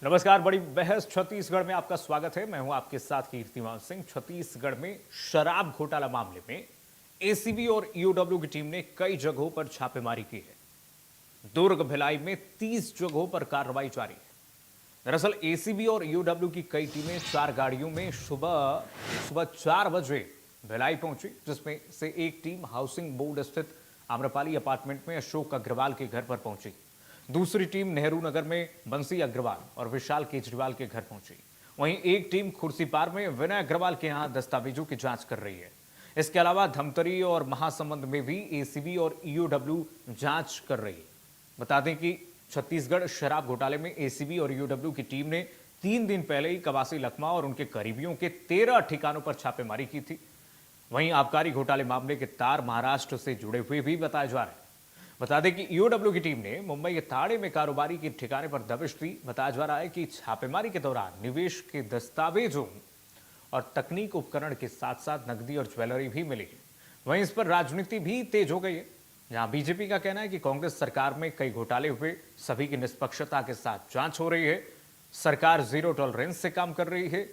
नमस्कार। बड़ी बहस छत्तीसगढ़ में आपका स्वागत है। मैं हूं आपके साथ कीर्तिमान सिंह। छत्तीसगढ़ में शराब घोटाला मामले में एसीबी और ईओडब्ल्यू की टीम ने कई जगहों पर छापेमारी की है। दुर्ग भिलाई में 30 जगहों पर कार्रवाई जारी है। दरअसल एसीबी और ईओडब्ल्यू की कई टीमें 4 गाड़ियों में सुबह 4 बजे भिलाई पहुंची, जिसमें से एक टीम हाउसिंग बोर्ड स्थित आम्रपाली अपार्टमेंट में अशोक अग्रवाल के घर पर पहुंची। दूसरी टीम नेहरू नगर में बंसी अग्रवाल और विशाल केजरीवाल के घर पहुंची। वहीं एक टीम खुर्सीपार में विनय अग्रवाल के यहां दस्तावेजों की जांच कर रही है। इसके अलावा धमतरी और महासमुंद में भी एसीबी और ईओडब्ल्यू जांच कर रही है। बता दें कि छत्तीसगढ़ शराब घोटाले में एसीबी और ईओडब्ल्यू की टीम ने 3 दिन पहले ही कवासी लखमा और उनके करीबियों के 13 ठिकानों पर छापेमारी की थी। वहीं आबकारी घोटाले मामले के तार महाराष्ट्र से जुड़े हुए भी बताए जा रहे हैं। बता दें कि ईओडब्ल्यू की टीम ने मुंबई के ताड़े में कारोबारी के ठिकाने पर दबिश दी। बताया जा रहा है कि छापेमारी के दौरान निवेश के दस्तावेजों और तकनीक उपकरण के साथ साथ नकदी और ज्वेलरी भी मिली है। वहीं इस पर राजनीति भी तेज हो गई है, जहां बीजेपी का कहना है कि कांग्रेस सरकार में कई घोटाले हुए, सभी की निष्पक्षता के साथ जांच हो रही है, सरकार जीरो टॉलरेंस से काम कर रही है।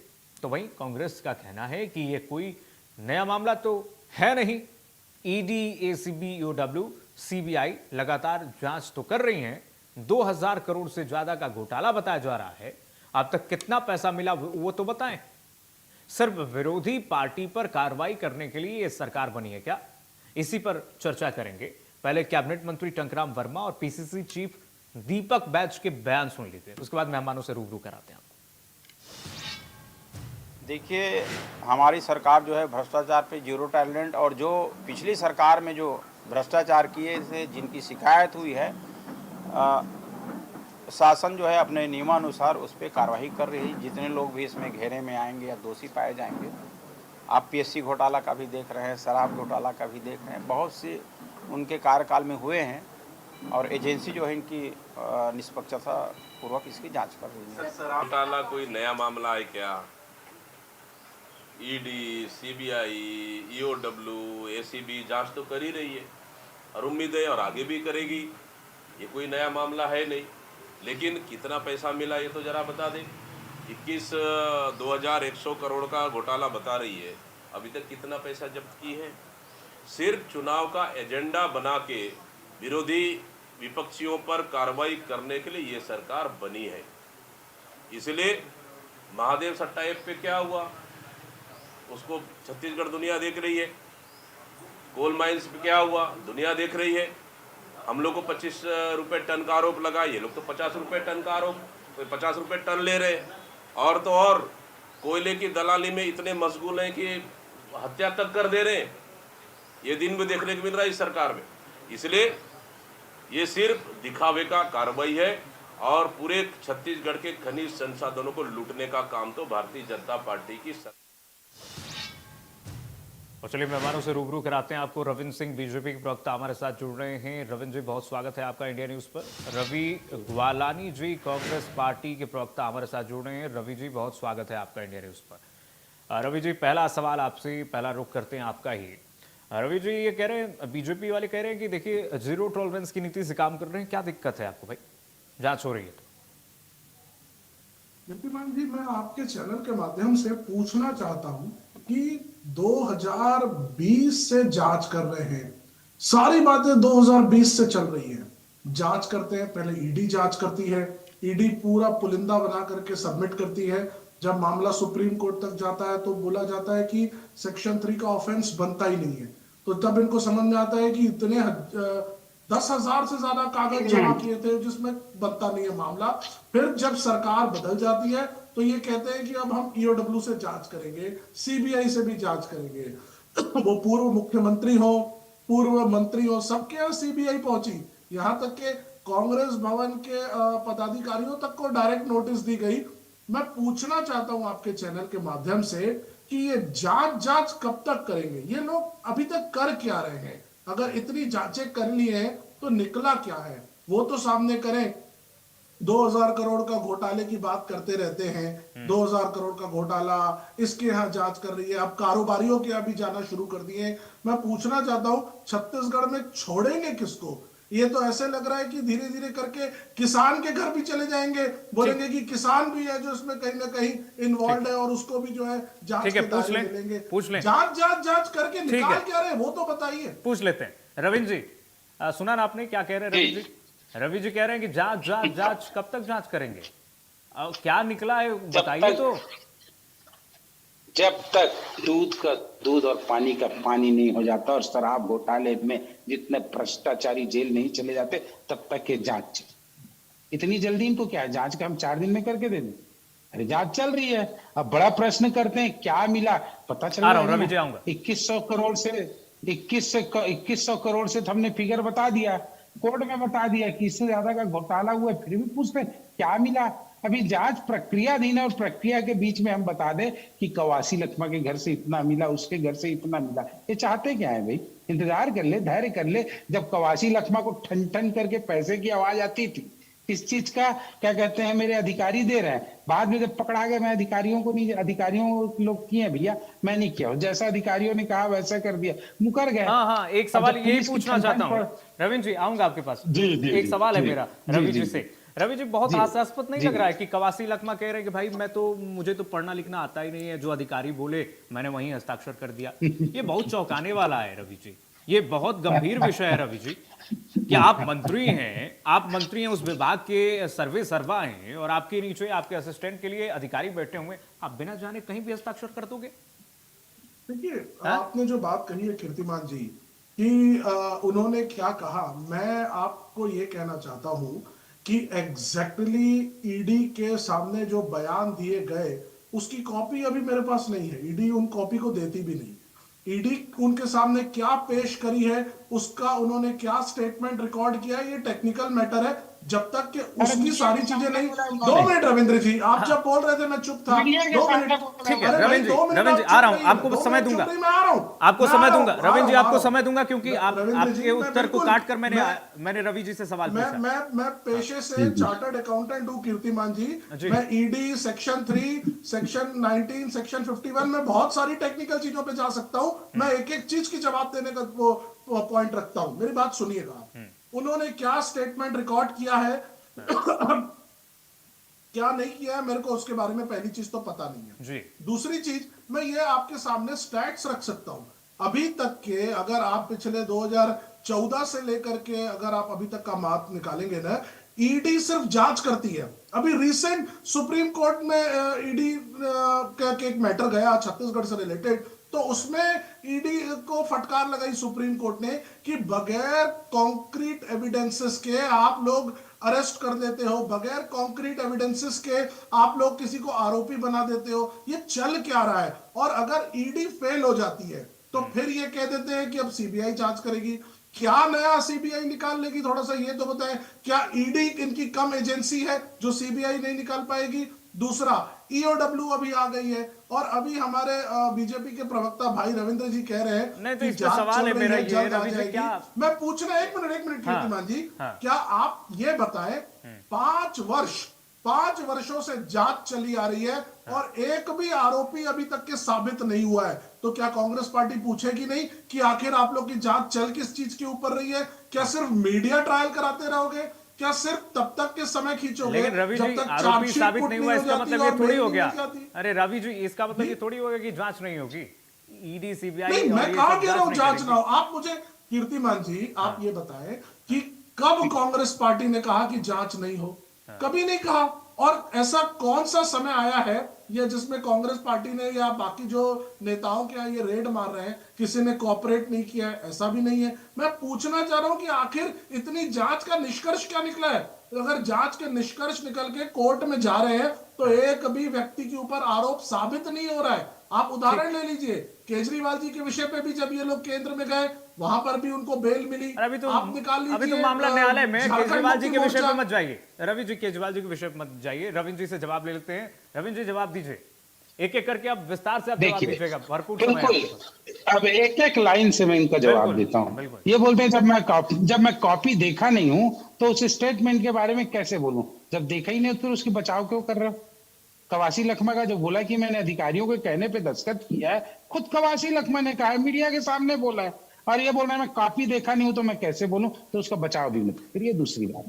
तो वहीं कांग्रेस का कहना है कि यह कोई नया मामला तो है नहीं। ईडी, एसीबी, ईओडब्ल्यू, सीबीआई लगातार जांच तो कर रही हैं। 2000 करोड़ से ज्यादा का घोटाला बताया जा रहा है। अब तक कितना पैसा मिला वो तो बताएं। सिर्फ विरोधी पार्टी पर कार्रवाई करने के लिए यह सरकार बनी है क्या? इसी पर चर्चा करेंगे। पहले कैबिनेट मंत्री टंकराम वर्मा और पीसीसी चीफ दीपक बैज के बयान सुन लीजिए, उसके बाद मेहमानों से रूबरू कराते हैं आपको। देखिए, हमारी सरकार जो है भ्रष्टाचार पे जीरो टॉलरेंस, और जो पिछली सरकार में जो भ्रष्टाचार किए से जिनकी शिकायत हुई है, शासन जो है अपने नियमानुसार उस पर कार्रवाई कर रही है। जितने लोग भी इसमें घेरे में आएंगे या दोषी पाए जाएंगे, आप पीएससी घोटाला का भी देख रहे हैं, शराब घोटाला का भी देख रहे हैं, बहुत से उनके कार्यकाल में हुए हैं और एजेंसी जो है इनकी निष्पक्षता पूर्वक इसकी जांच कर रही है। शराब घोटाला कोई नया मामला है क्या? ईडी, सीबीआई, ईओडब्ल्यू, एसीबी जांच तो कर ही रही है और उम्मीद है और आगे भी करेगी। ये कोई नया मामला है नहीं। लेकिन कितना पैसा मिला ये तो जरा बता दें। 21,100 करोड़ का घोटाला बता रही है। अभी तक कितना पैसा जब्त की है? सिर्फ चुनाव का एजेंडा बना के विरोधी विपक्षियों पर कार्रवाई करने के लिए ये सरकार बनी है। इसलिए महादेव सट्टा ऐप पे क्या हुआ उसको छत्तीसगढ़ दुनिया देख रही है। कोल माइंस पे क्या हुआ दुनिया देख रही है। हम लोग को 25 रुपये टन का आरोप लगा, ये लोग तो 50 रुपये टन का आरोप, 50 रुपये टन ले रहे। और तो और कोयले की दलाली में इतने मशगूल हैं कि हत्या तक कर दे रहे हैं। ये दिन भी देखने को मिल रहा है इस सरकार में। इसलिए ये सिर्फ दिखावे का कार्रवाई है और पूरे छत्तीसगढ़ के खनिज संसाधनों को लूटने का काम तो भारतीय जनता पार्टी की और चलिए मेहमानों से रूबरू कराते हैं आपको। रविंद्र सिंह बीजेपी के प्रवक्ता हमारे साथ जुड़ रहे हैं। रविंद्र जी, बहुत स्वागत है आपका इंडिया न्यूज पर। रवि ग्वालानी जी कांग्रेस पार्टी के प्रवक्ता हमारे साथ जुड़ रहे हैं। रवि जी, बहुत स्वागत है आपका इंडिया न्यूज पर। रवि जी, पहला सवाल आपसे, पहला रुख करते हैं आपका ही। रवि जी, ये कह रहे हैं, बीजेपी वाले कह रहे हैं कि देखिए जीरो टॉलरेंस की नीति से काम कर रहे हैं, क्या दिक्कत है आपको भाई? जांच हो रही है तो। कीर्तिमान जी, मैं आपके चैनल के माध्यम से पूछना चाहता हूं कि 2020 से जांच कर रहे हैं, सारी बातें 2020 से चल रही हैं। जांच करते हैं, पहले ईडी जांच करती है, ईडी पूरा पुलिंदा बना करके सबमिट करती है। जब मामला सुप्रीम कोर्ट तक जाता है तो बोला जाता है कि सेक्शन 3 का ऑफेंस बनता ही नहीं है। तो तब इनको समझ में आता है कि इतने 10,000 से ज्यादा कागज जमा किए थे जिसमें बनता नहीं है मामला। फिर जब सरकार बदल जाती है तो ये कहते हैं कि अब हम ईओडब्ल्यू से जांच करेंगे, सीबीआई से भी जांच करेंगे। वो पूर्व मुख्यमंत्री हो, पूर्व मंत्री हो, सबके यहाँ सीबीआई पहुंची। यहां तक के कांग्रेस भवन के पदाधिकारियों तक को डायरेक्ट नोटिस दी गई। मैं पूछना चाहता हूं आपके चैनल के माध्यम से कि ये जांच कब तक करेंगे? ये लोग अभी तक कर क्या रहे हैं? अगर इतनी जांचें कर ली हैं तो निकला क्या है वो तो सामने करें। 2000 करोड़ का घोटाले की बात करते रहते हैं। 2000 करोड़ का घोटाला, इसके यहाँ जांच कर रही है, अब कारोबारियों के यहाँ भी जाना शुरू कर दिए। मैं पूछना चाहता हूं, छत्तीसगढ़ में छोड़ेंगे किसको? ये तो ऐसे लग रहा है कि धीरे धीरे करके किसान के घर भी चले जाएंगे, बोलेंगे कि किसान भी है जो इसमें कहीं ना कहीं इन्वॉल्व है और उसको भी जो है जांच ठीक है, के पूछ दायरे लें, में लेंगे। पूछ लें। जांच जांच जांच करके ठीक निकाल है। क्या रहे वो तो बताइए। पूछ लेते हैं रविंद्र जी। सुना ना आपने क्या कह रहे हैं रवि जी? रवि जी कह रहे हैं कि जांच जांच जांच, कब तक जांच करेंगे? क्या निकला है बताइए तो। जब तक दूध और पानी का पानी नहीं हो जाता और शराब घोटाले में जितने भ्रष्टाचारी जेल नहीं चले जाते तब तक ये जांच चले। इतनी जल्दी इनको क्या है? जांच का हम 4 दिन में करके दे दें? अरे जांच चल रही है। अब बड़ा प्रश्न करते हैं क्या मिला, पता चल आ रहा हूं जाएगा रवि ना। जी, आऊंगा। 2100 करोड़ से तो हमने फिगर बता दिया, कोर्ट में बता दिया कि इससे ज्यादा का घोटाला हुआ है, फिर भी पूछते हैं क्या मिला। अभी जांच प्रक्रियाधीन है और प्रक्रिया के बीच में हम बता दें कि कवासी लखमा के घर से इतना मिला, उसके घर से इतना मिला। ये चाहते क्या है भाई? इंतजार कर ले, धैर्य कर ले। जब कवासी लखमा को ठन ठन करके पैसे की आवाज आती थी, किस चीज का क्या कहते हैं मेरे अधिकारी दे रहे हैं, बाद में जब पकड़ा गए, मैं अधिकारियों को नहीं, अधिकारियों लोग किए भैया, मैं नहीं किया, जैसा अधिकारियों ने कहा वैसा कर दिया, मुकर गए। हाँ हाँ, एक अब सवाल जब यही पुलिस की पूछना ठन-ठन चाहता हूँ पर- रविंद्र जी, आऊंगा आपके पास। जी, जी, एक जी, सवाल है जी, मेरा जी, रवि जी जी, से। रवि जी, बहुत जी, हास्यास्पद नहीं जी। लग रहा है कि कवासी लखमा कह रहे हैं कि भाई मुझे तो पढ़ना लिखना आता ही नहीं है, जो अधिकारी बोले मैंने वहीं हस्ताक्षर कर दिया। ये बहुत चौंकाने वाला है रवि जी, ये बहुत गंभीर विषय है रवि जी कि आप मंत्री हैं उस विभाग के सर्वे सर्वा हैं और आपके नीचे आपके असिस्टेंट के लिए अधिकारी बैठे हुए, आप बिना जाने कहीं भी हस्ताक्षर कर दोगे? देखिए, हाँ? आपने जो बात कही है कीर्तिमान जी कि उन्होंने क्या कहा, मैं आपको ये कहना चाहता हूं कि एग्जैक्टली ईडी के सामने जो बयान दिए गए उसकी कॉपी अभी मेरे पास नहीं है। ईडी उन कॉपी को देती भी नहीं। ईडी उनके सामने क्या पेश करी है, उसका उन्होंने क्या स्टेटमेंट रिकॉर्ड किया है, ये टेक्निकल मैटर है। जब तक कि उसकी सारी चीजें नहीं। 2 मिनट रविंद्र जी, आप जब बोल रहे थे मैं चुप था। मीडिया के 2 सामने मिनट। बोल ठीक है अरे भाई, रविंद्र 2 जी, मिनट रविंद्र जी आप आ चुप रहा हूं, रहिए। आपको 2 समय मिनट चुप दूंगा, रहिए, मैं आ रहा हूं। आपको मैं समय आ रहा दूंगा हूं, रविंद्र जी, आ आपको रहा समय हूं। दूंगा क्योंकि रविंद्र जी, आपके मैं उत्तर को बिल्कुल- काट कर मैं- मैंने रवि जी से सवाल मैं पूछा। मैं पेशे से चार्टर्ड अकाउंटेंट हूं कीर्तिमान जी। जी। मैं ईडी सेक्शन 3, सेक्शन 19, सेक्शन 51 में बहुत सारी टेक्निकल चीजों पे जा सकता हूं। मैं एक एक चीज की जवाब देने का वो पॉइंट रखता हूं। मेरी बात सुनिएगा आप। उन्होंने क्या स्टेटमेंट रिकॉर्ड किया है क्या नहीं किया है, मेरे को उसके बारे में पहली चीज तो पता नहीं है जी। दूसरी चीज, मैं ये आपके सामने स्टैट्स रख सकता हूं अभी तक के। अगर आप पिछले 2014 से लेकर के अगर आप अभी तक का माप निकालेंगे ना, ईडी सिर्फ जांच करती है। अभी रिसेंट सुप्रीम कोर्ट में ईडी का एक मैटर गया छत्तीसगढ़ से रिलेटेड, तो उसमें ईडी को फटकार लगाई सुप्रीम कोर्ट ने कि बगैर कॉन्क्रीट एविडेंसेस के आप लोग अरेस्ट कर देते हो, बगैर कॉन्क्रीट एविडेंसेस के आप लोग किसी को आरोपी बना देते हो। ये चल क्या रहा है? और अगर ईडी फेल हो जाती है तो फिर ये कह देते हैं कि अब सीबीआई जांच करेगी। क्या नया सीबीआई निकाल लेगी? थोड़ा सा ये तो बताएं। क्या ईडी इनकी कम एजेंसी है जो सीबीआई नहीं निकाल पाएगी? दूसरा, ईओडब्ल्यू अभी आ गई है और अभी हमारे बीजेपी के प्रवक्ता भाई रविंद्र जी कह रहे हैं नहीं, तो कि इस पे जांच सवाल चल है रही मेरा है, ये, जल्द आ रवि जी, जाएगी। क्या- मैं पूछना, एक मिनट हाँ, कीर्तिमान जी, हाँ। क्या आप ये बताएं, 5 वर्षों से जांच चली आ रही है और एक भी आरोपी अभी तक के साबित नहीं हुआ है, तो क्या कांग्रेस पार्टी पूछेगी नहीं कि आखिर आप लोग की जांच चल किस चीज के ऊपर रही है? क्या सिर्फ मीडिया ट्रायल कराते रहोगे? क्या सिर्फ तब तक के समय खींचोगे लेकिन रवि जी, जब तक आरोपी चार्जशीट साबित पुट नहीं हुआ, इसका हो जाती मतलब ये और थोड़ी मेल हो नहीं गया। मिल जाती? अरे रवि जी, इसका मतलब ये थोड़ी होगा कि जांच नहीं होगी, ईडी सीबीआई नहीं, और मैं ये कहा सब कह रहा हूं नहीं जांच करेगी। ना हो। आप मुझे कीर्तिमान जी आप ये बताएं कि कब कांग्रेस पार्टी ने कहा कि जांच नहीं हो? कभी नहीं कहा। और ऐसा कौन सा समय आया है ये जिसमें कांग्रेस पार्टी ने या बाकी जो नेताओं के यहाँ ये रेड मार रहे हैं किसी ने कोऑपरेट नहीं किया है? ऐसा भी नहीं है। मैं पूछना चाह रहा हूं कि आखिर इतनी जांच का निष्कर्ष क्या निकला है? अगर जांच के निष्कर्ष निकल के कोर्ट में जा रहे हैं तो एक भी व्यक्ति के ऊपर आरोप साबित नहीं हो रहा है। आप उदाहरण ले लीजिए, केजरीवाल जी के विषय पे भी जब ये लोग केंद्र में गए वहां पर भी उनको बेल मिली। अभी तो आप निकाल लीजिए, अभी तो मामला न्यायालय में, झारखंड केजरीवाल जी मुक्ति के विषय पे मोर्चा। मत जाइए रवि जी, केजरीवाल जी के विषय पे मत जाइए। रविंद्र जी से जवाब ले लेते हैं। रविंद्र जी, जवाब दीजिए, एक एक करके आप विस्तार से आप जवाब देखिए, दीजिएगा, भरपूर समय है आपके पास। बिल्कुल, अब एक एक लाइन से मैं इनका जवाब बिल्कुल, देता हूँ। बिल्कुल। ये बोलते हैं जब मैं कॉपी देखा नहीं हूं तो उस स्टेटमेंट के बारे में कैसे बोलूं? जब देखा ही नहीं तो फिर उसकी बचाव क्यों कर रहे हो? कवासी लखमा का जो बोला कि मैंने अधिकारियों के कहने पे दस्तखत किया है, खुद कवासी लखमा ने कहा है, मीडिया के सामने बोला है। और ये बोल रहे हैं मैं कॉपी देखा नहीं हूं तो मैं कैसे बोलूं, तो उसका बचाव भी मत करिए। दूसरी बात,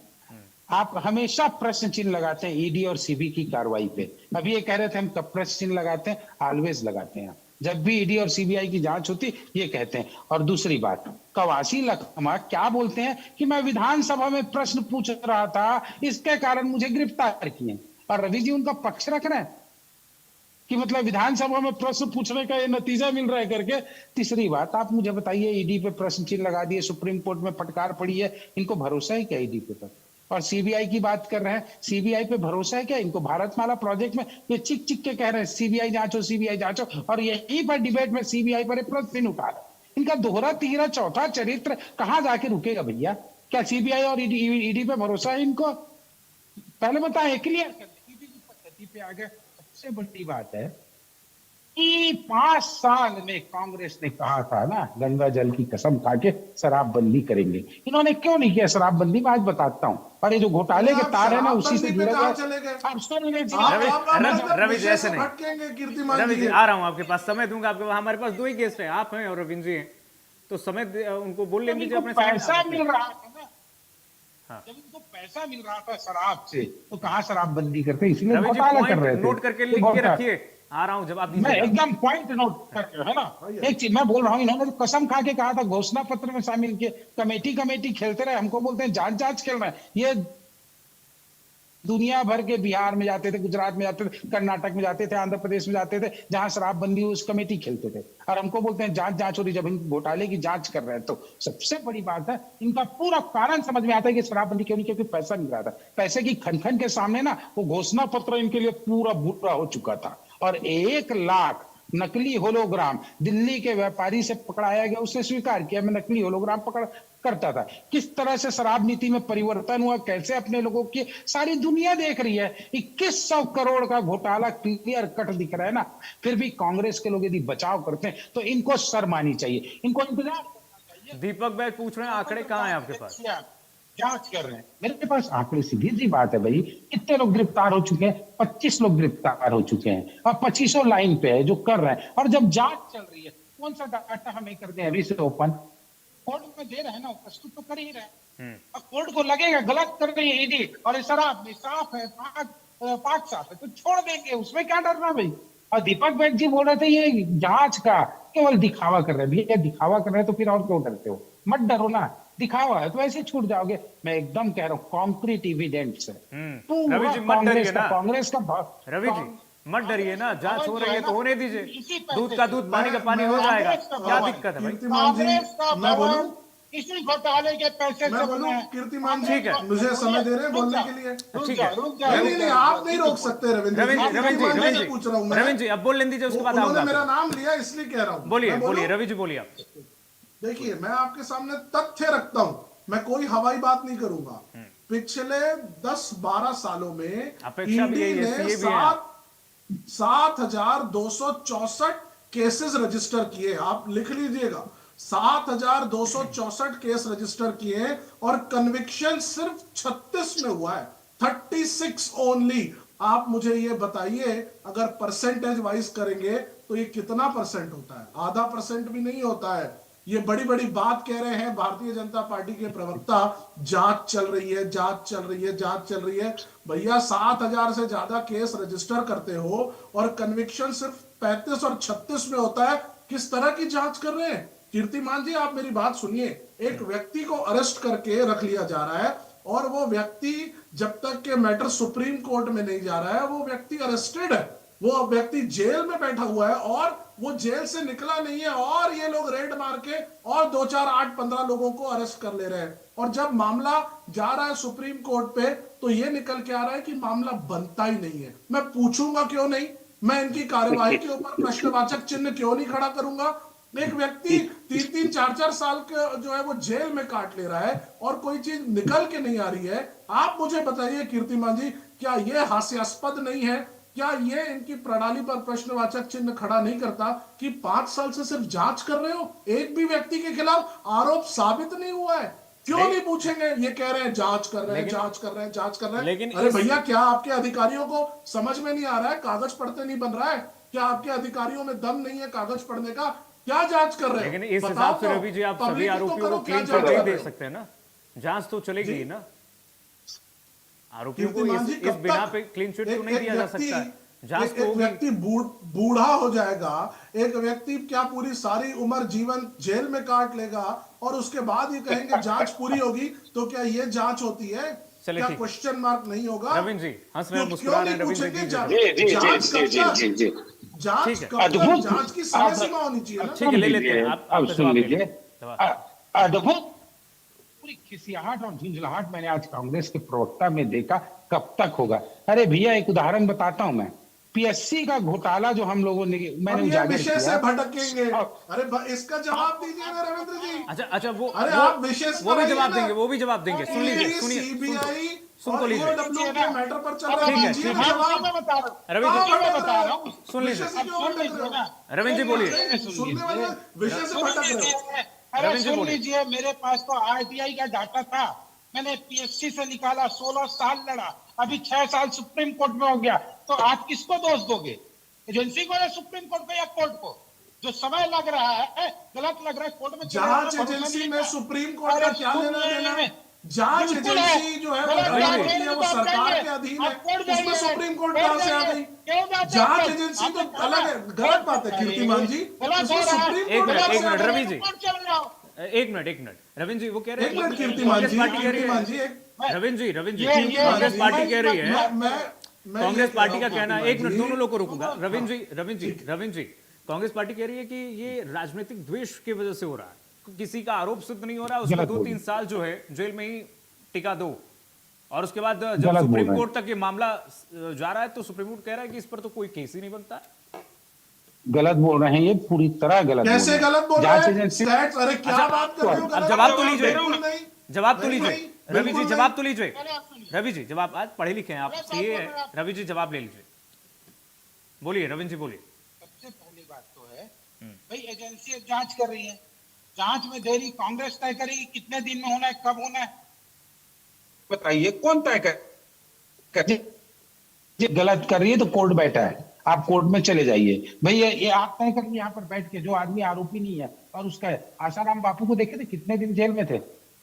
आप हमेशा प्रश्न चिन्ह लगाते हैं ईडी और सीबी की कार्रवाई पे। अभी ये कह रहे थे हम कब प्रश्न चिन्ह लगाते हैं, ऑलवेज लगाते हैं। जब भी ईडी और सीबीआई की जांच होती ये कहते हैं। और दूसरी बात, कवासी लखमा क्या बोलते हैं कि मैं विधानसभा में प्रश्न पूछ रहा था, इसके कारण मुझे गिरफ्तार किए। और रवि जी उनका पक्ष रख रहे हैं कि मतलब विधानसभा में प्रश्न पूछने का ये नतीजा मिल रहा है करके। तीसरी बात, आप मुझे बताइए, ईडी पे प्रश्न चिन्ह लगा दिए, सुप्रीम कोर्ट में फटकार पड़ी है, इनको भरोसा है क्या ईडी पे पर? और सीबीआई की बात कर रहे हैं, सीबीआई पे भरोसा है क्या इनको? भारतमाला प्रोजेक्ट में ये चिक चिक के कह रहे हैं सीबीआई जांचो, सीबीआई जांचो, और यही पर डिबेट में सीबीआई पर प्रश्न उठा रहे हैं। इनका दोहरा तीसरा चौथा चरित्र कहां जाके रुकेगा भैया? क्या सीबीआई और ईडी पे भरोसा है इनको? पहले बताएं, क्लियर कर दें। ईडी की पद्धति पे आ गए। सबसे बड़ी बात है कि 5 साल में कांग्रेस ने कहा था ना, गंगा जल की कसम खा के शराबबंदी करेंगे। इन्होंने क्यों नहीं किया शराबबंदी, मैं आज बताता हूं। और ये जो घोटाले के तार है ना, उसी से जुड़े हुए। चले गए अब सुन लीजिए, रवि जी ऐसे नहीं, भटकेंगे कीर्तिमान रवि जी जी। आ रहा हूं आपके पास, समय दूंगा आपके पास। हमारे पास 2 ही गेस्ट हैं, आप हैं और रविंद्र जी हैं, तो समय उनको बोल लेंगे इनको अपने पैसा मिल रहा था ना। हाँ। जब इनको पैसा मिल रहा था शराब से, तो कहाँ शराबबंदी करते? इसलिए रवि जी घोटाला कर रहे पॉइंट थे। नोट करके लिख के रखिए, आ रहा हूं जवाब मैं दीजिए। एकदम पॉइंट नोट कर रहे है ना। एक चीज मैं बोल रहा हूँ, इन्होंने तो कसम खा के कहा था, घोषणा पत्र में शामिल किए, कमेटी खेलते रहे, हमको बोलते हैं जांच खेल रहे हैं। ये दुनिया भर के, बिहार में जाते थे, गुजरात में जाते थे, कर्नाटक में जाते थे, आंध्र प्रदेश में जाते थे, जहां शराबबंदी हुई उस कमेटी खेलते थे, और हमको बोलते हैं जांच हो रही। जब इन घोटाले की जांच कर रहे हैं तो सबसे बड़ी बात है, इनका पूरा कारण समझ में आता है कि शराबबंदी क्यों नहीं, क्योंकि पैसा मिल रहा था। पैसे की खनखन के सामने ना वो घोषणा पत्र इनके लिए पूरा बुरा हो चुका था। और 1 लाख नकली होलोग्राम दिल्ली के व्यापारी से पकड़ाया गया, उसने स्वीकार किया मैं नकली होलोग्राम पकड़ करता था। किस तरह से शराब नीति में परिवर्तन हुआ, कैसे अपने लोगों की सारी दुनिया देख रही है। 2100 करोड़ का घोटाला क्लियर कट दिख रहा है ना, फिर भी कांग्रेस के लोग यदि बचाव करते हैं तो इनको शर्म आनी चाहिए, इनको इंतजार करना चाहिए। दीपक भाई पूछ रहे हैं आंकड़े कहाँ हैं आपके पास? जांच कर रहे हैं मेरे पास आंकड़े। सीधी सी बात है भाई, कितने लोग गिरफ्तार हो चुके हैं? 25 लोग गिरफ्तार हो चुके हैं, और 2500 लाइन पे है जो कर रहे हैं। और जब जांच चल रही है, कौन सा डाटा हमें कर दे अभी से ओपन? कोर्ट में दे रहे हैं ना, प्रस्तुत तो कर ही रहे हैं। और कोर्ट को लगेगा गलत कर रही है ईडी, और ये शराब में साफ है, पाक साफ है, तो छोड़ देंगे, उसमें क्या डरना भाई। और दीपक बैठ जी बोल रहे थे ये जांच का केवल दिखावा कर रहे हैं। भैया दिखावा कर रहे हैं तो फिर और क्यों डरते हो? मत डरो ना, दिखावा है तो ऐसे छूट जाओगे। मैं एकदम कह रहा हूँ, कॉन्क्रीट एविडेंस है। रवि जी मत डरिए ना, कांग्रेस का रवि जी मत डरिए ना, जांच हो रही है तो होने दीजिए। इसी दूध का दूध, पानी का पानी हो जाएगा, क्या दिक्कत है भाई? कीर्तिमान जी, कांग्रेस का मैं बोलूं? भवन इसी घोटाले के पैसे मैं से बोलूं बना है। कीर्तिमान जी, ठीक है। मुझे समय दे रहे हैं बोलने के लिए। ठीक है। नहीं, आप नहीं रोक सकते रविंद्र जी। कीर्तिमान जी से पूछ रहा हूं मैं। रविंद्र जी अब बोल लेने दीजिए, उसके बाद उन्होंने आऊंगा मेरा आपको। नाम लिया इसलिए कह रहा हूं। बोलिए मैं बोलूं? बोलिए रवि जी बोलिए आप। देखिए, मैं आपके सामने तथ्य रखता हूं, मैं कोई हवाई बात नहीं करूंगा। पिछले 10-12 सालों में अपेक्षा भी यही ईडी है, ने सीए भी है। 7,264 केसेस रजिस्टर किए। आप लिख लीजिएगा, 7,264 केस रजिस्टर किए, और कन्विक्शन सिर्फ 36 में हुआ है, 36 ओनली। आप मुझे ये बताइए, अगर परसेंटेज वाइज करेंगे तो ये कितना परसेंट होता है? आधा परसेंट भी नहीं होता है। ये बड़ी बड़ी बात कह रहे हैं भारतीय जनता पार्टी के प्रवक्ता, जांच चल रही है, जांच चल रही है, जांच चल रही है। भैया 7,000 से ज्यादा केस रजिस्टर करते हो और कन्विक्शन सिर्फ 35 और 36 में होता है, किस तरह की जांच कर रहे हैं? कीर्तिमान जी, आप मेरी बात सुनिए। एक व्यक्ति को अरेस्ट करके रख लिया जा रहा है, और वो व्यक्ति जब तक के मैटर सुप्रीम कोर्ट में नहीं जा रहा है, वो व्यक्ति अरेस्टेड है, वो व्यक्ति जेल में बैठा हुआ है, और वो जेल से निकला नहीं है, और ये लोग रेड मार के और 2, 4, 8, 15 लोगों को अरेस्ट कर ले रहे हैं। और जब मामला जा रहा है सुप्रीम कोर्ट पे, तो ये निकल के आ रहा है कि मामला बनता ही नहीं है। मैं पूछूंगा क्यों नहीं, मैं इनकी कार्यवाही के ऊपर प्रश्नवाचक चिन्ह क्यों नहीं खड़ा करूंगा? एक व्यक्ति 3-3, 4-4 साल के जो है वो जेल में काट ले रहा है, और कोई चीज निकल के नहीं आ रही है। आप मुझे बताइए कीर्तिमान जी, क्या ये हास्यास्पद नहीं है? क्या ये इनकी प्रणाली पर प्रश्नवाचक चिन्ह खड़ा नहीं करता कि 5 साल से सिर्फ जांच कर रहे हो, एक भी व्यक्ति के खिलाफ आरोप साबित नहीं हुआ है? क्यों नहीं पूछेंगे? ये कह रहे हैं जांच कर रहे हैं, जांच कर रहे हैं, जांच कर रहे हैं। लेकिन अरे भैया, क्या आपके अधिकारियों को समझ में नहीं आ रहा है? कागज पढ़ते नहीं बन रहा है क्या? आपके अधिकारियों में दम नहीं है कागज पढ़ने का? क्या जांच कर रहे हो? लेकिन इस बताओ हिसाब से तो, रवि जी आप सभी पब्लिक तो आरोपियों करो, को क्या क्लीन जांच चिट नहीं कर दे रहे हो? सकते हैं ना, जांच तो चलेगी ही ना। आरोपियों को कीर्तिमान जी इस कब बिना तक पे क्लीन चिट तो एक नहीं एक दिया जा व्यक्ति सकता, जांच एक तो एक होगी। व्यक्ति बूढ़ा हो जाएगा, एक व्यक्ति क्या पूरी सारी उम्र जीवन जेल में काट लेगा और उसके बाद ये कहेंगे जांच पूरी होगी, तो क्या ये जांच होती है? चलिए क्या ठीक है। क्वेश्चन मार्क नहीं होगा? रविंद्र जी हंस रहे क्यों हैं, मुस्कुरा क्यों रहे नहीं हैं, रविंद्र जी पूछेंगे? दीजिए जी जवाब। जी जी जांच जी कब जी तक? जी जी जांच ठीक है। कब तक? अद्भुत। जांच की समय अब सीमा होनी चाहिए ना। ठीक है, सुन ले लेते हैं, लीजिए, आप अब आपका सुन जवाब ले लीजिए। लेते हैं। जवाब। अद्भुत पूरी खिसियाहट और झुंझलाहट मैंने आज कांग्रेस के प्रवक्ता में देखा, कब तक होगा? अरे भैया एक उदाहरण बताता हूं मैं, पीएससी का घोटाला जो हम लोगों ने मैंने अब ये उजागर विषय किया। से भटकेंगे। अब अरे इसका जवाब दीजिए ना रविंद्र जी। अच्छा अच्छा, अरे आप विषय से वो भी रहिए जवाब ना। देंगे, वो भी जवाब देंगे। सुन लीजिए, ईडी, सुनिए, सीबीआई सुन तो और लीजिए। ईओडब्ल्यू के मैटर पर चल रहा ठीक है, है, दीजिए ठीक ना है। जवाब। मैं बता रहा हूँ, रवि जी, कहाँ मैं भटक बता रहे रहा हो? हूँ। सुन लीजिए। विषय से क्यों सुन भटक लीजिए रहे ना, हो? रविंद्र जी बोलिए। नहीं, सुनने वाले विषय से भटक रहे हो। अरे रविंद्र जी सुन बोलिए। लीजिए, मेरे पास तो आरटीआई का डाटा था, मैंने पीएससी से निकाला, 16 साल लड़ा, अभी 6 साल सुप्रीम कोर्ट में हो गया। तो आप किसको दोष दोगे? एजेंसी को या सुप्रीम कोर्ट को या कोर्ट को? जो समय लग रहा है, गलत लग रहा है, कोर्ट में चले जांच जाना, भरोसा एजेंसी नहीं में है। सुप्रीम कोर्ट अरे का क्या लेना देना? सुनिए, जांच बिल्कुल है। एजेंसी जो है वो गलत क्या जांच होती है, करेंगे वो तो आप सरकार जाइए, के अधीन आप कोर्ट है। उसमें जाइए, सुप्रीम कोर्ट कोर्ट कहां से आ जाइए। गई? क्यों जाते हैं जांच कोर्ट? एजेंसी आपने तो कहा अलग है, गलत बात है अरे, कीर्तिमान जी। गलत इसमें हो रहा है। सुप्रीम एक कोर्ट मिनट, कहां एक से आ मिनट, गई? रवि जी। कोर्ट चले जाओ। एक मिनट, एक मिनट, रविंद्र जी वो कह रहे एक हैं मिनट कीर्तिमान कांग्रेस जी, पार्टी कह रही कीर्तिमान जी, है। एक रविंद्र जी ये कांग्रेस पार्टी मैं- कह रही है, मैं कांग्रेस ये पार्टी कह का रहा हूं कहना है, एक मिनट कीर्तिमान दोनों जी, लोग को रोकूंगा। रविंद्र जी, कांग्रेस पार्टी कह रही है कि ये राजनीतिक द्वेष की वजह से हो रहा है, किसी का आरोप सिद्ध नहीं हो रहा है, उसको गलत बोल 2-3 साल जो है जेल में ही टिका दो, और उसके बाद जब गलत बोल सुप्रीम रहे हैं। कोर्ट तक ये मामला जा रहा है तो सुप्रीम कोर्ट कह रहा है कि इस पर तो कोई केस ही नहीं बनता। गलत बोल रहे हैं, ये पूरी तरह गलत कैसे बोल रहे हैं। गलत बोल जांच रहे हैं? एजेंसी स्टैट्स, अरे क्या अच्छा, बात कर रहे हो? अब गलत जवाब तो बोल रहे हो? लीजिए। बिल्कुल नहीं। जवाब तो नहीं, लीजिए नहीं, रवि जी, बिल्कुल जवाब नहीं। तो लीजिए। पहले आप सुनिए। रवि जी जवाब, आज पढ़े लिखे हैं आप, अरे सीए बात है, बोल रहे हैं आप। रवि जी जवाब ले लीजिए, बोलिए रविंद्र जी बोलिए। सबसे पहली बात तो है भाई, एजेंसी जांच कर रही है, जांच में देरी कांग्रेस तय करेगी कितने दिन में होना है, कब होना है, बताइए कौन तय कर? ये गलत कर रही है तो कोर्ट बैठा है, आप कोर्ट में चले जाइए भाई। ये आप तय करिए यहाँ पर बैठ के, जो आदमी आरोपी नहीं है और उसका है। आसाराम बापू को देखे थे कितने दिन जेल में थे,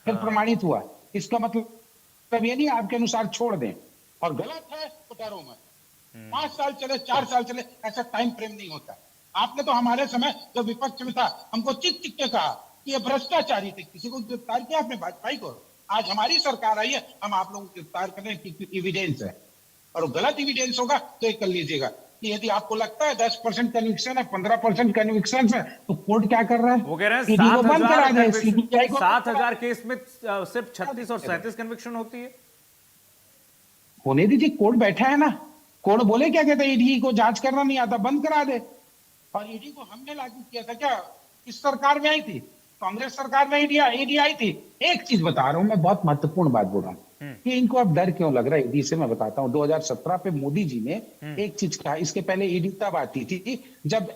फिर प्रमाणित हुआ। इसका मतलब ये नहीं आपके अनुसार छोड़ दें, और गलत है तो डरो मत। 5 साल चले, 4 साल चले, ऐसा टाइम फ्रेम नहीं होता। आपने तो हमारे समय जब विपक्ष में था, हमको चिक चिक के कहा कि ये भ्रष्टाचारी थे, किसी को गिरफ्तार किया आपने भाजपा को। आज हमारी सरकार आई है, हम आप लोगों को गिरफ्तार करें कि एविडेंस है, और गलत एविडेंस होगा तो ये कर लीजिएगा कि यदि आपको लगता है 10% कन्विक्शन है, 15% कन्विक्शन है, तो कोर्ट क्या कर रहा है? वो कह रहे हैं ईडी को बंद करा दे, सीबीआई को 7,000 केस में सिर्फ 36 और 37 कन्विक्शन होती है। होने दीजिए, कोर्ट बैठा है ना। कोर्ट बोले क्या कहते हैं, ईडी को जांच करना नहीं आता, बंद करा दे। और ईडी को हमने लागू किया था क्या? इस सरकार में आई थी, कांग्रेस सरकार में ईडी आई थी। एक चीज बता रहा हूं मैं, बहुत महत्वपूर्ण बात बोल रहा हूं कि इनको अब डर क्यों लग रहा है ईडी से, मैं बताता हूं। 2017 पे मोदी जी ने एक चीज कहा, इसके पहले ईडी तब आती थी जब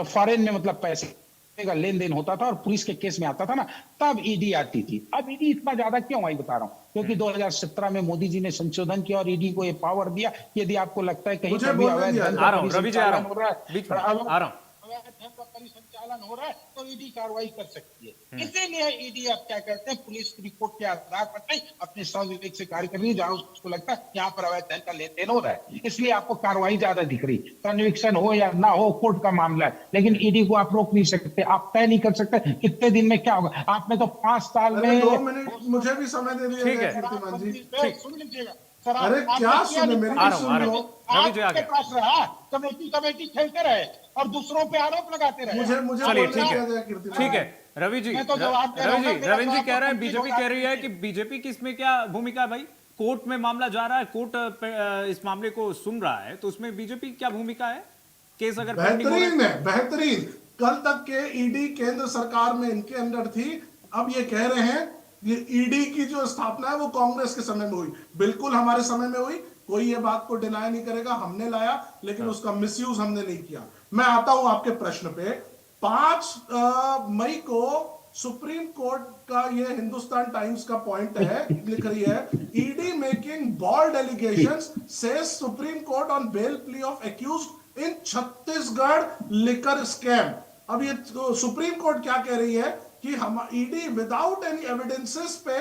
फॉरेन में मतलब पैसे का लेन देन होता था और पुलिस के केस में आता था ना, तब ईडी आती थी। अब ईडी इतना ज्यादा क्यों आई बता रहा हूं, क्योंकि 2017 में मोदी जी ने संशोधन किया और ईडी को ये पावर दिया, यदि आपको लगता है कहीं मुझे पर भी बोलने अवैध दिया। धन आ का रहा हूं रवि जी, आ रहा परिसंचालन हो रहा हूं, बीच में है, आ रहा हूं। अवैध धन का परिसंचालन हो रहा है, तो ईडी कार्रवाई कर सकती है। इसीलिए ईडी आप क्या कहते हैं, पुलिस की रिपोर्ट के आधार पर नहीं, अपने स्वविवेक से कार्य कर रही है, जहां उसको लगता है यहाँ पर अवैध धन का लेन देन हो रहा है, इसलिए आपको कार्रवाई ज्यादा दिख रही। कन्विक्शन हो या ना हो, कोर्ट का मामला है, लेकिन ईडी को आप रोक नहीं सकते, आप तय नहीं कर सकते कितने दिन में क्या होगा। आपने तो 5 साल अरे में 2 मिनट मुझे भी समय दे दिया ठीक गया है। कीर्तिमान जी। सुन लीजिएगा सर, अरे क्या सुने, मेरी आ भी रहा हूं, सुन आ रहा लो। हूं। रवि जी आ आपके गए। पास रहा, कमेटी खेलते रहे और दूसरों पे आरोप लगाते रहे। मुझे चलिए बोलने ठीक दिया है, जाए कीर्तिमान ठीक जी। है रवि जी, मैं तो जवाब दे रहा हूं, मेरा रवि जी जवाब कह रहे हैं तो बीजेपी कह रही है कि बीजेपी की इसमें क्या भूमिका है भाई? कोर्ट में मामला जा रहा है, कोर्ट इस मामले को सुन रहा है, तो उसमें बीजेपी क्या भूमिका है? केस अगर पेंडिंग हो रहा है, बेहतरीन है, बेहतरीन। कल तक के ईडी केंद्र सरकार में इनके अंडर थी, अब ये कह रहे हैं ये ईडी की जो स्थापना है वो कांग्रेस के समय में हुई। बिल्कुल हमारे समय में हुई, कोई ये बात को डिनाई नहीं करेगा, हमने लाया, लेकिन उसका मिसयूज हमने नहीं किया। मैं आता हूं आपके प्रश्न पे। 5 मई को सुप्रीम कोर्ट का ये हिंदुस्तान टाइम्स का पॉइंट है, लिख रही है, ED making bold allegations says Supreme Court on bail plea of accused in Chhattisgarh liquor scam. अब ये सुप्रीम कोर्ट क्या कह रही है कि हम ईडी विदाउट एनी एविडेंसेस पे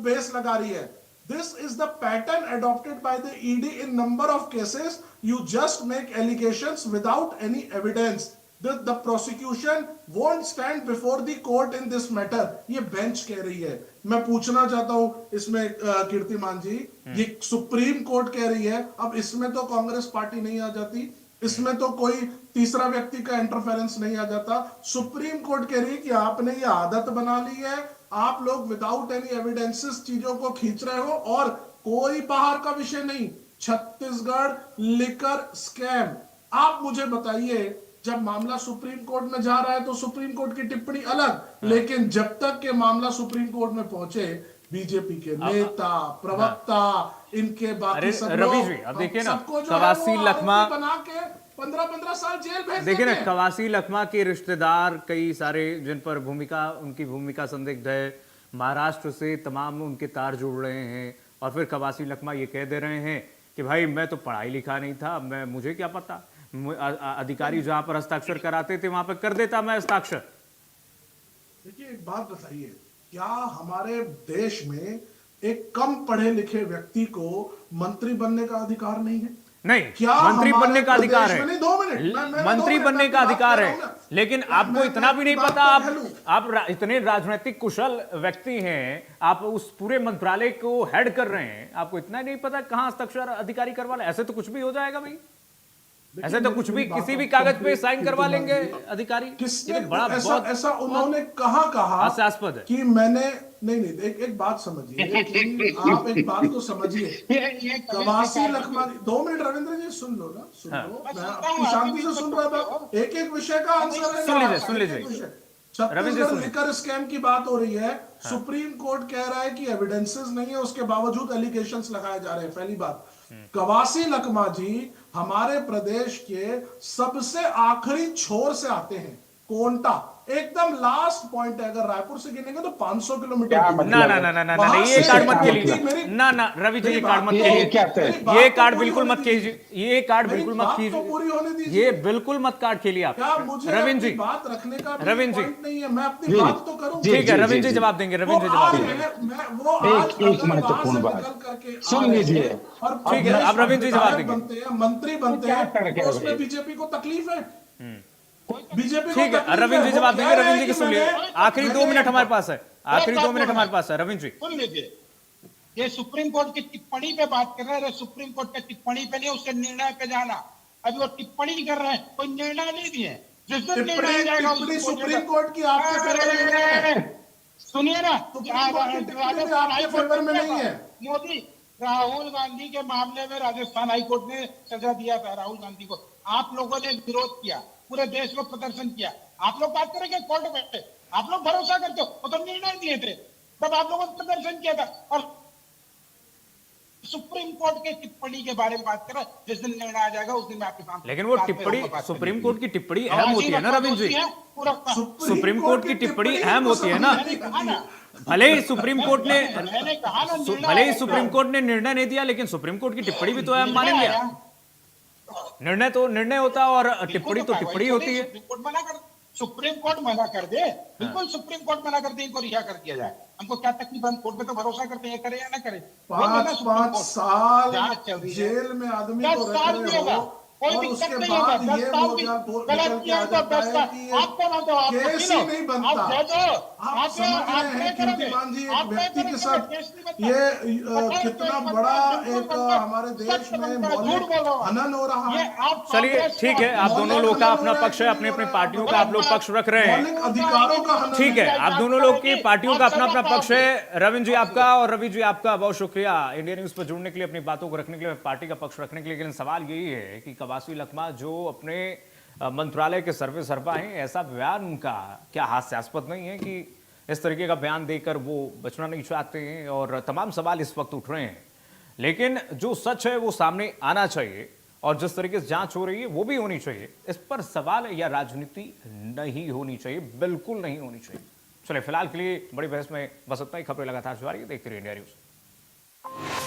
बेस लगा रही है. This is the pattern adopted by the ED in number of cases. You just make allegations without any evidence. The prosecution won't stand before the court in this matter. ये bench कह रही है. मैं पूछना चाहता हूं इसमें कीर्तिमान जी, ये सुप्रीम कोर्ट कह रही है, अब इसमें तो कांग्रेस पार्टी नहीं आ जाती, इसमें तो कोई तीसरा व्यक्ति का इंटरफेरेंस नहीं आ जाता. सुप्रीम कोर्ट कह रही है कि आपने ये आदत बना ली है, आप लोग विदाउट एनी एविडेंसेस चीजों को खींच रहे हो और कोई बाहर का विषय नहीं. Chhattisgarh liquor scam. आप मुझे बताइए, जब मामला सुप्रीम कोर्ट में जा रहा है तो सुप्रीम कोर्ट की टिप्पणी अलग, लेकिन जब तक के मामला सुप्रीम कोर्ट में पहुंचे, बीजेपी के नेता, प्रवक्ता, इनके बाकी सब रवि लोग, जी, अब देखिए ना, सबको जो है वो कवासी लखमा बना के 15-15 साल जेल भेज देखिए ना, देंगे. कवासी लखमा के रिश्तेदार कई सारे जिन पर उनकी भूमिका संदिग्ध है, महाराष्ट्र से तमाम उनके तार जुड़ रहे हैं, और फिर कवासी लखमा ये कह दे रहे हैं कि भाई मैं तो पढ़ाई लिखा नहीं था, मुझे क्या पता, अधिकारी जहां पर हस्ताक्षर कराते थे वहां पर कर देता मैं हस्ताक्षर. देखिए एक बात बताइए, क्या हमारे देश में एक कम पढ़े लिखे व्यक्ति को मंत्री बनने का अधिकार नहीं है? नहीं, क्या मंत्री हमारे बनने का अधिकार प्रदेश है, में नहीं, 2 मिनट, मैं मंत्री 2 मिनट बनने आपकी का बात अधिकार कर है, रहा हूं ना. लेकिन आपको मैं इतना भी नहीं आपकी पता, बात को कह लूं. आप इतने राजनीतिक कुशल व्यक्ति हैं, आप उस पूरे मंत्रालय को हेड कर रहे हैं, आपको इतना नहीं पता कहां हस्ताक्षर अधिकारी करवा ले. ऐसे तो कुछ भी हो जाएगा भाई, ऐसे तो कुछ भी किसी भी कागज पे साइन करवा लेंगे अधिकारी. किसने ये तो बड़ा बहुत ऐसा उन्होंने कहा हास्यास्पद है कि मैंने नहीं, एक बात समझिए, कि आप एक बात को समझिए. कवासी लखमा, 2 मिनट रविंद्र जी सुन लो ना, सुन लो, मैं आपकी शांति से सुन रहा था. एक विषय का आंसर है. सुन लीजिए. छत्तीसगढ़ लिकर स्कैम की बात हो रही है. सुप्रीम कोर्ट कह रहा है कि एविडेंसेस नहीं है, उसके बावजूद एलिगेशंस लगाए जा रहे हैं. पहली बात, कवासी लखमा जी हमारे प्रदेश के सबसे आखिरी छोर से आते हैं, कोंटा, एकदम लास्ट पॉइंट है. अगर रायपुर से गिनेंगे तो 500 किलोमीटर. ना, ये कार्ड मत खेलिए ना, रवि जी, ये कार्ड मत खेलिए, ये कार्ड बिल्कुल मत कीजिए, ये कार्ड बिल्कुल मत कीजिए, ये बिल्कुल मत कार्ड खेलिए आप. रविंद्र जी, बात रखने का रविंद्र जी नहीं है, मैं अपनी बात तो करूं. ठीक है, रविंद्र जी जवाब देंगे, रविंद्र जी जवाब देंगे. एक महत्वपूर्ण बात सुन लीजिए. ठीक है, आप रविंद्र जी जवाब देंगे. मंत्री बनते हैं, उसमें बीजेपी को तकलीफ है. बीजेपी ठीक है, रविंद्र जी जवाब देंगे. रविंद्र जी की सुन लीजिए, आखिरी 2 मिनट हमारे पास है, आखिरी 2 मिनट हमारे पास है. रविंद्र जी सुन लीजिए, ये सुप्रीम कोर्ट की टिप्पणी पे बात कर रहे हैं. सुप्रीम कोर्ट की टिप्पणी पे नहीं, उसके निर्णय पे जाना. अभी वो टिप्पणी कर रहे हैं, कोई निर्णय नहीं दिए. जिस दिन निर्णय जाएगा सुप्रीम कोर्ट की आपके फेवर में, सुनिए ना, आपके फेवर में नहीं है. मोदी, राहुल गांधी के मामले में राजस्थान हाईकोर्ट ने सजा दिया था राहुल गांधी को. आप लोगों ने विरोध किया, पूरे देश में प्रदर्शन किया. आप लोग बात करेंगे कोर्ट में, आप लोग भरोसा करते हो, वो तो निर्णय दिए थे, तब आप लोगों ने प्रदर्शन किया था. और सुप्रीम कोर्ट के टिप्पणी के बारे में बात कर रहे हैं, जिस दिन निर्णय आ जाएगा उस दिन मैं आपके सामने. लेकिन वो टिप्पणी, सुप्रीम कोर्ट की टिप्पणी अहम होती है ना रविंद्र जी, सुप्रीम कोर्ट की टिप्पणी अहम होती है ना. भले ही सुप्रीम कोर्ट ने निर्णय नहीं दिया, लेकिन सुप्रीम कोर्ट की टिप्पणी भी तो अहम मानेंगे. निर्णय तो निर्णय होता है और टिप्पणी तो टिप्पणी होती है. सुप्रीम कोर्ट मना कर दे, बिल्कुल सुप्रीम कोर्ट मना कर दे, इनको रिहा कर दिया जाए. हमको क्या तकलीफ, हम कोर्ट पे तो भरोसा करते हैं, करे या ना करे. 5 साल जेल में आदमी को रख रहे हो, कोई और दिक्कत उसके नहीं होगा. बाद 10 ये साल भी गलत किया तो 10 साल आपको ना दो, आप केस ही नहीं बनता. आप दे दो, आप समझ रहे हैं कीर्तिमान जी, एक व्यक्ति के साथ ये कितना बड़ा एक हमारे देश में मौलिक हनन हो रहा है. चलिए ठीक है, आप दोनों लोग का अपना पक्ष है, अपने अपने पार्टियों का आप लोग पक्ष रख रहे हैं. मौलिक अधिकारों का हनन. ठीक है, आप दोनों लोग की पार्टियों का अपना अपना पक्ष है. रविंद्र जी आपका और रवि जी आपका बहुत शुक्रिया इंडिया न्यूज पर जुड़ने के लिए, अपनी बातों को रखने के लिए, पार्टी का पक्ष रखने के लिए. लेकिन सवाल यही है कि कवासी लखमा जो अपने मंत्रालय के सर्वे सर्पा हैं, ऐसा बयान उनका क्या हास्यास्पद नहीं है कि इस तरीके का बयान देकर वो बचना नहीं चाहते हैं? और तमाम सवाल इस वक्त उठ रहे हैं, लेकिन जो सच है वो सामने आना चाहिए, और जिस तरीके से जांच हो रही है वो भी होनी चाहिए. इस पर सवाल या राजनीति नहीं होनी चाहिए, बिल्कुल नहीं होनी चाहिए. चलिए फिलहाल के लिए बड़ी बहस में बस इतना ही. खबरें लगातार जारी, देखते रहिए इंडिया न्यूज.